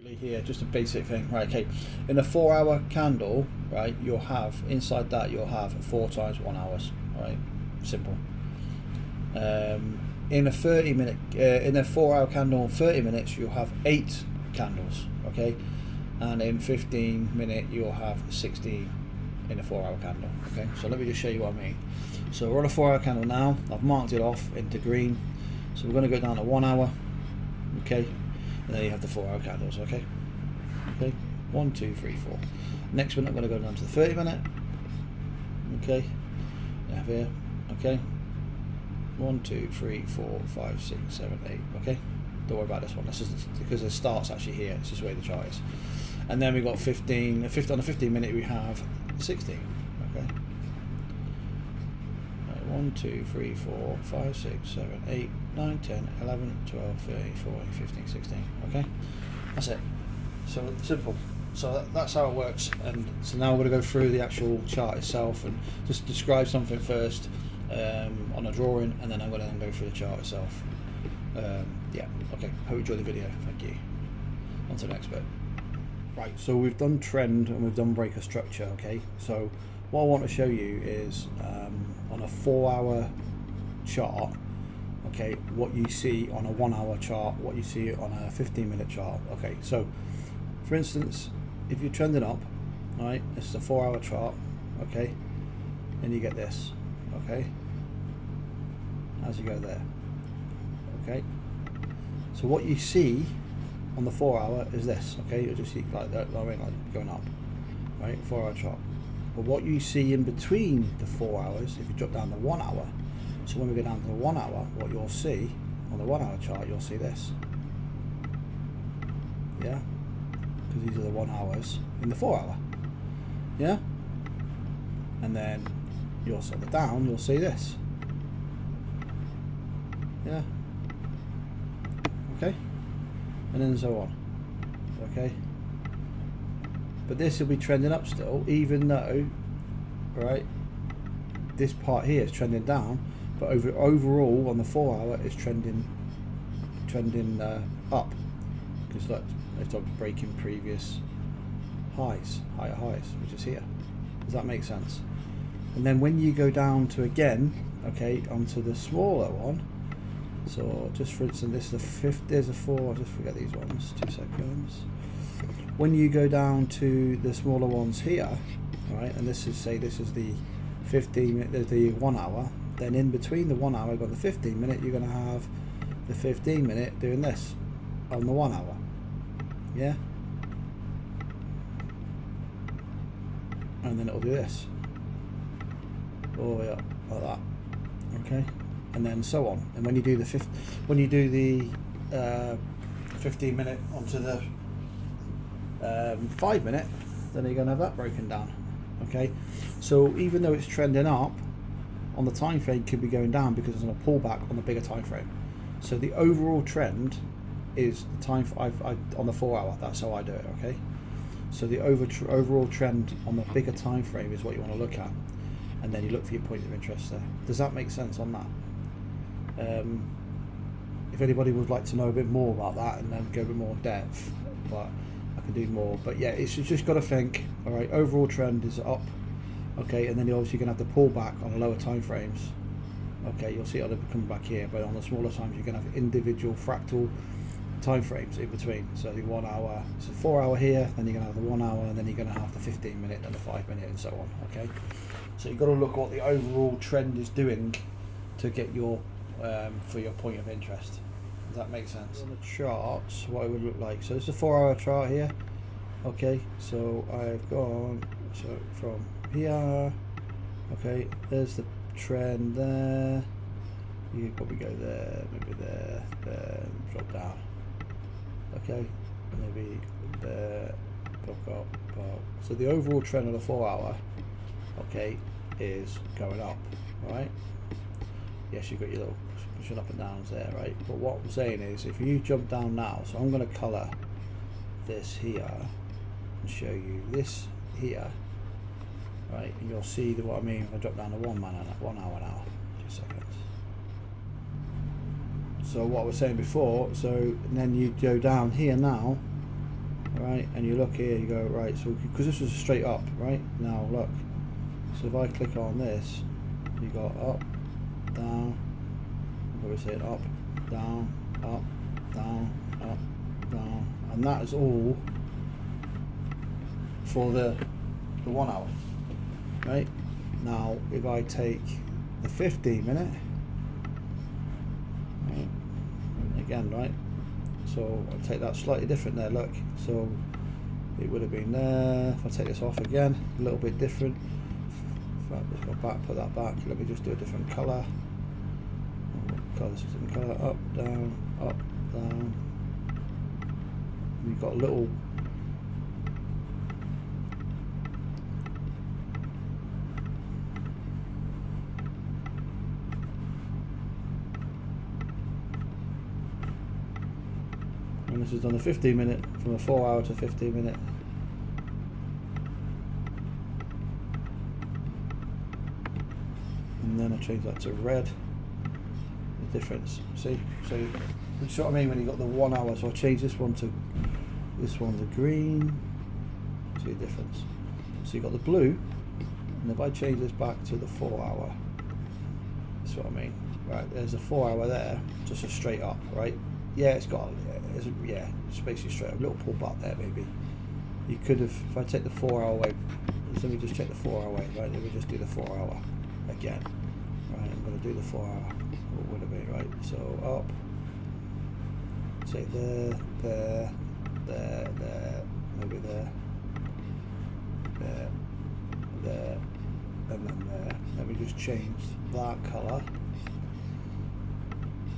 Quickly here, just a basic thing, right? Okay, in a 4-hour candle, right, you'll have inside that you'll have 4 times 1 hour, right? Simple. In a 30-minute, in a 4-hour candle, in 30 minutes, you'll have 8 candles, okay, and in 15-minute, you'll have 16 in a 4-hour candle, okay. So let me just show you what I mean. So we're on a 4-hour candle now. I've marked it off into green. So we're going to go down to 1 hour, okay. And then you have the 4-hour candles, okay? Okay, 1, 2, 3, 4. Next minute, I'm going to go down to the 30-minute. Okay, you have here, okay? 1, 2, 3, 4, 5, 6, 7, 8. Okay, don't worry about this one. This is because it starts actually here. It's just the way the chart is. And then we got 15. On the 15-minute, we have 16. Okay. 1, 2, 3, 4, 5, 6, 7, 8, 9, 10, 11, 12, 13, 14, 15, 16. Okay, that's it. So simple. So that's how it works. And so now we're going to go through the actual chart itself and just describe something first on a drawing, and then I'm going to then go through the chart itself. Yeah. Okay. Hope you enjoyed the video. Thank you. On to the next bit. Right. So we've done trend and we've done breaker structure. Okay. So what I want to show you is on a 4-hour chart, okay, what you see on a 1-hour chart, what you see on a 15-minute chart. Okay, so for instance, if you're trending up, right, this is a 4-hour chart, okay, and you get this, okay, as you go there, okay. So what you see on the 4-hour is this, okay. You'll just see like that, like going up, right, 4-hour chart. But what you see in between the 4 hours, if you drop down to 1 hour, so when we go down to the 1 hour, what you'll see on the 1-hour chart, you'll see this. Yeah? Because these are the 1 hours in the 4-hour. Yeah? And then you'll set it down, you'll see this. Yeah? Okay? And then so on. Okay? But this will be trending up still, even though, right, this part here is trending down, but overall on the 4-hour it's trending up, because look, it's breaking previous highs, higher highs, which is here. Does that make sense? And then when you go down to again, okay, onto the smaller one. So just for instance, this is the 5th. There's a 4. I'll just forget these ones. 2 seconds. When you go down to the smaller ones here, right, and this is, say this is the 15-minute, the 1 hour, then in between the 1 hour, got the 15-minute, you're going to have the 15-minute doing this on the 1 hour. Yeah? And then it'll do this. All the way up, like that. Okay? And then so on. And when you do the 15-minute onto the 5-minute, then you're going to have that broken down. Okay, so even though it's trending up, on the time frame could be going down because it's on a pullback on the bigger time frame. So the overall trend is the time on the 4-hour. That's how I do it. Okay, so the overall trend on the bigger time frame is what you want to look at, and then you look for your point of interest there. Does that make sense on that? If anybody would like to know a bit more about that and then go a bit more depth, but I can do more. But yeah, it's just got to think, all right, overall trend is up, okay, and then you're obviously going to have the pullback on lower time frames. Okay, you'll see it coming back here, but on the smaller times you're going to have individual fractal time frames in between. So the 1 hour, so 4-hour here, then you're going to have the 1 hour, and then you're going to have the 15-minute and the 5-minute and so on. Okay, so you've got to look at what the overall trend is doing to get your for your point of interest. Does that make sense? On the charts, what it would look like. So this is a 4-hour chart here. Okay, so I've gone from here. Okay, there's the trend there. You could probably go there, maybe there, drop down. Okay, maybe there, up. So the overall trend of the 4-hour, okay, is going up. All right. Yes, you've got your little pushing up and downs there, right? But what I'm saying is, if you jump down now, so I'm going to colour this here and show you this here, right? And you'll see what I mean if I drop down to 1 hour now. 2 seconds. So what I was saying before, so then you go down here now, right? And you look here, you go, right, so because this was straight up, right? Now look, so if I click on this, you got up, down, what are we saying, up, down, up, down, up, down, and that is all for the 1 hour, right? Now if I take the 15 minute, right, again, right, so I'll take that slightly different there, look, so it would have been there. If I take this off again, a little bit different. If I just go back, put that back, let me just do a different colour. Colours, different colour, up, down, you've got a little and this is on the 15 minute, from a 4 hour to 15 minute. And then I change that to red. The difference, see? So you see what I mean when you got the 1 hour, so I change this one to green. See the difference? So you got the blue, and if I change this back to the 4 hour, that's what I mean. Right, there's a 4 hour there, just a straight up, right? Yeah, it's basically straight up, a little pull back there maybe. You could have, if I take the 4 hour away, let me just check the 4 hour away, right? Let me just do the 4 hour again. Right, I'm going to do the 4 hour. What would it be, right? So up, say there, maybe there, and then there. Let me just change that colour.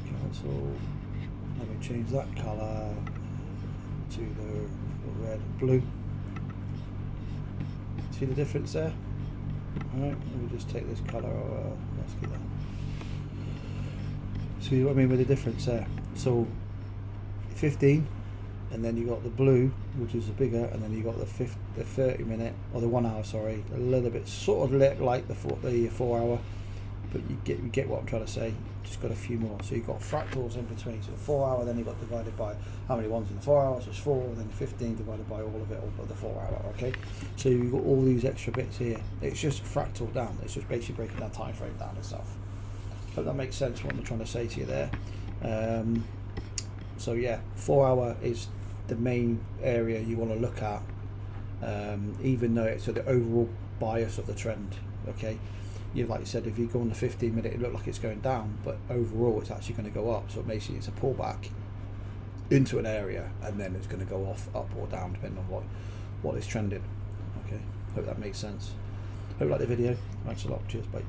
Cancel. Let me change that colour to the red, blue. See the difference there? Alright, let me just take this colour, let's get that. See what I mean with the difference there? So 15, and then you got the blue, which is the bigger, and then you got the 30 minute, or the 1 hour, sorry, a little bit sort of like the 4 hour, but you get what I'm trying to say. Just got a few more, so you've got fractals in between. So 4 hour, then you got divided by how many ones in the 4 hours, so it's 4, then 15 divided by all of it, all of the 4 hour, okay? So you've got all these extra bits here. It's just fractal down, it's just basically breaking that time frame down and stuff. Hope that makes sense what I'm trying to say to you there. So yeah, 4 hour is the main area you want to look at, even though it's the overall bias of the trend, okay? Like you said, if you go on the 15 minute, it looks like it's going down, but overall it's actually going to go up. So basically it's a pullback into an area, and then it's going to go off, up or down, depending on what is trending. Okay, hope that makes sense. Hope you like the video. Thanks a lot. Cheers, bye.